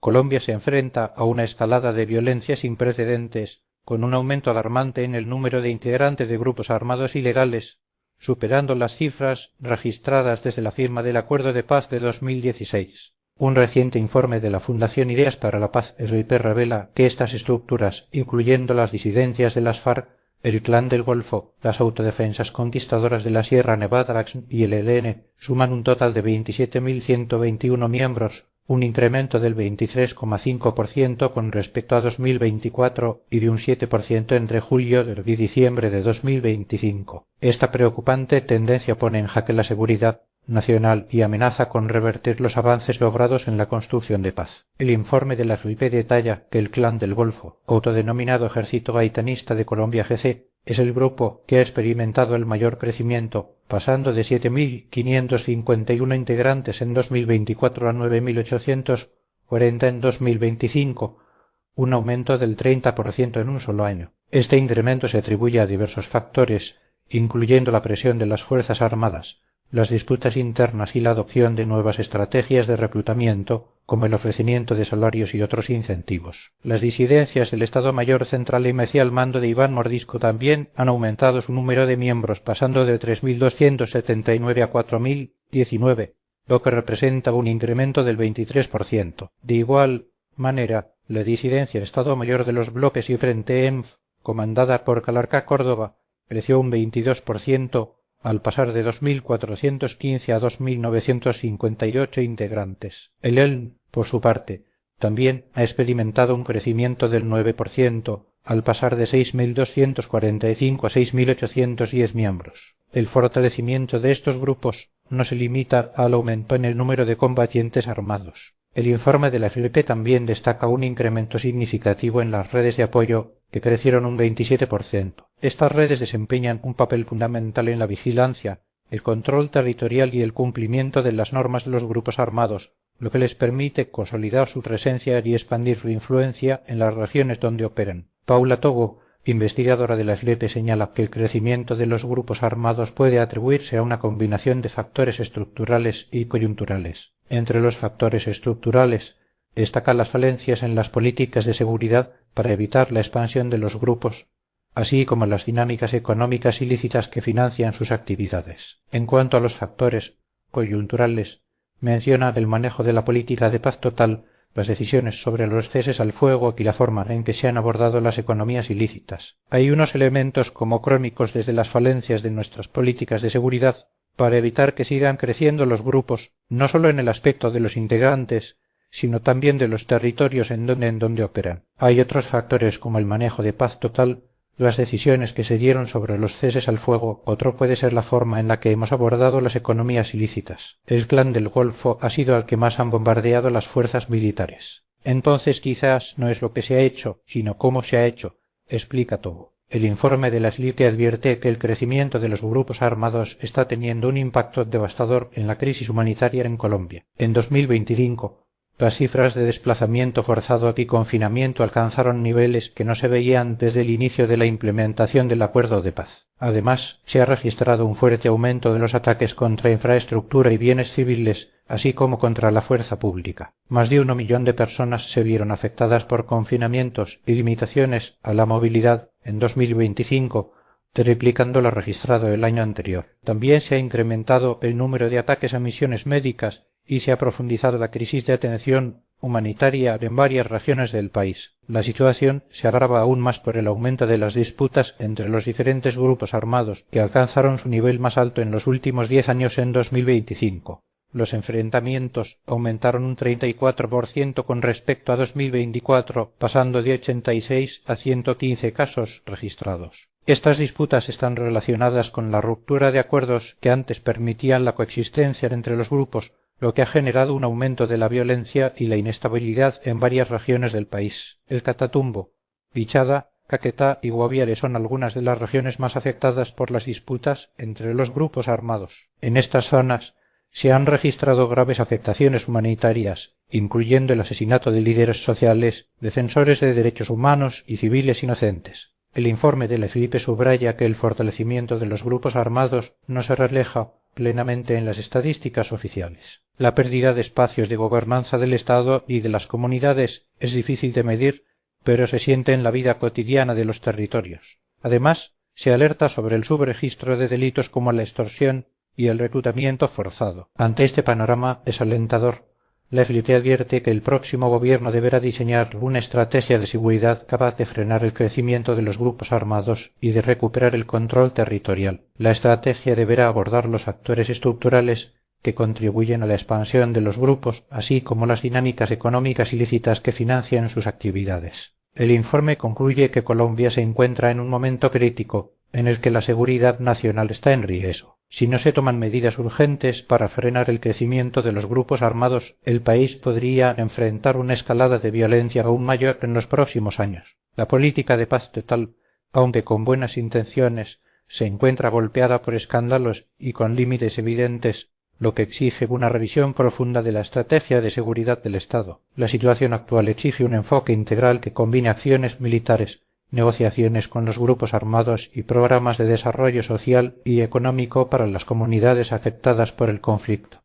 Colombia se enfrenta a una escalada de violencia sin precedentes, con un aumento alarmante en el número de integrantes de grupos armados ilegales, superando las cifras registradas desde la firma del Acuerdo de Paz de 2016. Un reciente informe de la Fundación Ideas para la Paz SLP revela que estas estructuras, incluyendo las disidencias de las FARC, el Clan del Golfo, las Autodefensas Conquistadoras de la Sierra Nevada y el ELN, suman un total de 27.121 miembros, un incremento del 23,5% con respecto a 2024 y de un 7% entre julio y diciembre de 2025. Esta preocupante tendencia pone en jaque la seguridad nacional y amenaza con revertir los avances logrados en la construcción de paz. El informe de la FLIPE detalla que el Clan del Golfo, autodenominado Ejército Gaitanista de Colombia GC, es el grupo que ha experimentado el mayor crecimiento, pasando de 7.551 integrantes en 2024 a 9.840 en 2025, un aumento del 30% en un solo año. Este incremento se atribuye a diversos factores, incluyendo la presión de las Fuerzas Armadas, las disputas internas y la adopción de nuevas estrategias de reclutamiento, como el ofrecimiento de salarios y otros incentivos. Las disidencias del Estado Mayor Central y al mando de Iván Mordisco también han aumentado su número de miembros, pasando de 3.279 a 4.019, lo que representa un incremento del 23%. De igual manera, la disidencia del Estado Mayor de los Bloques y Frente ENF, comandada por Calarcá Córdoba, creció un 22%, al pasar de 2.415 a 2.958 integrantes. El ELN, por su parte, también ha experimentado un crecimiento del 9%, al pasar de 6.245 a 6.810 miembros. El fortalecimiento de estos grupos no se limita al aumento en el número de combatientes armados. El informe de la FLP también destaca un incremento significativo en las redes de apoyo, que crecieron un 27%. Estas redes desempeñan un papel fundamental en la vigilancia, el control territorial y el cumplimiento de las normas de los grupos armados, lo que les permite consolidar su presencia y expandir su influencia en las regiones donde operan. Paula Togo, investigadora de la FLP, señala que el crecimiento de los grupos armados puede atribuirse a una combinación de factores estructurales y coyunturales. Entre los factores estructurales, destacan las falencias en las políticas de seguridad para evitar la expansión de los grupos, así como las dinámicas económicas ilícitas que financian sus actividades. En cuanto a los factores coyunturales, menciona el manejo de la política de paz total, las decisiones sobre los ceses al fuego y la forma en que se han abordado las economías ilícitas. Hay unos elementos como crónicos desde las falencias de nuestras políticas de seguridad para evitar que sigan creciendo los grupos, no solo en el aspecto de los integrantes, sino también de los territorios en donde operan. Hay otros factores como el manejo de paz total, las decisiones que se dieron sobre los ceses al fuego. Otro puede ser la forma en la que hemos abordado las economías ilícitas. El Clan del Golfo ha sido al que más han bombardeado las fuerzas militares. Entonces quizás no es lo que se ha hecho, sino cómo se ha hecho, explica Togo. El informe de la SLIC advierte que el crecimiento de los grupos armados está teniendo un impacto devastador en la crisis humanitaria en Colombia. En 2025, las cifras de desplazamiento forzado y confinamiento alcanzaron niveles que no se veían desde el inicio de la implementación del acuerdo de paz. Además, se ha registrado un fuerte aumento de los ataques contra infraestructura y bienes civiles, así como contra la fuerza pública. Más de 1 millón de personas se vieron afectadas por confinamientos y limitaciones a la movilidad en 2025, triplicando lo registrado el año anterior. También se ha incrementado el número de ataques a misiones médicas y se ha profundizado la crisis de atención humanitaria en varias regiones del país. La situación se agrava aún más por el aumento de las disputas entre los diferentes grupos armados, que alcanzaron su nivel más alto en los últimos 10 años en 2025. Los enfrentamientos aumentaron un 34% con respecto a 2024, pasando de 86 a 115 casos registrados. Estas disputas están relacionadas con la ruptura de acuerdos que antes permitían la coexistencia entre los grupos, lo que ha generado un aumento de la violencia y la inestabilidad en varias regiones del país. El Catatumbo, Vichada, Caquetá y Guaviare son algunas de las regiones más afectadas por las disputas entre los grupos armados. En estas zonas se han registrado graves afectaciones humanitarias, incluyendo el asesinato de líderes sociales, defensores de derechos humanos y civiles inocentes. El informe de la FLIPE subraya que el fortalecimiento de los grupos armados no se refleja plenamente en las estadísticas oficiales. La pérdida de espacios de gobernanza del Estado y de las comunidades es difícil de medir, pero se siente en la vida cotidiana de los territorios. Además, se alerta sobre el subregistro de delitos como la extorsión y el reclutamiento forzado. Ante este panorama desalentador, la FLT advierte que el próximo gobierno deberá diseñar una estrategia de seguridad capaz de frenar el crecimiento de los grupos armados y de recuperar el control territorial. La estrategia deberá abordar los actores estructurales que contribuyen a la expansión de los grupos, así como las dinámicas económicas ilícitas que financian sus actividades. El informe concluye que Colombia se encuentra en un momento crítico en el que la seguridad nacional está en riesgo. Si no se toman medidas urgentes para frenar el crecimiento de los grupos armados, el país podría enfrentar una escalada de violencia aún mayor en los próximos años. La política de paz total, aunque con buenas intenciones, se encuentra golpeada por escándalos y con límites evidentes, lo que exige una revisión profunda de la estrategia de seguridad del Estado. La situación actual exige un enfoque integral que combine acciones militares, negociaciones con los grupos armados y programas de desarrollo social y económico para las comunidades afectadas por el conflicto.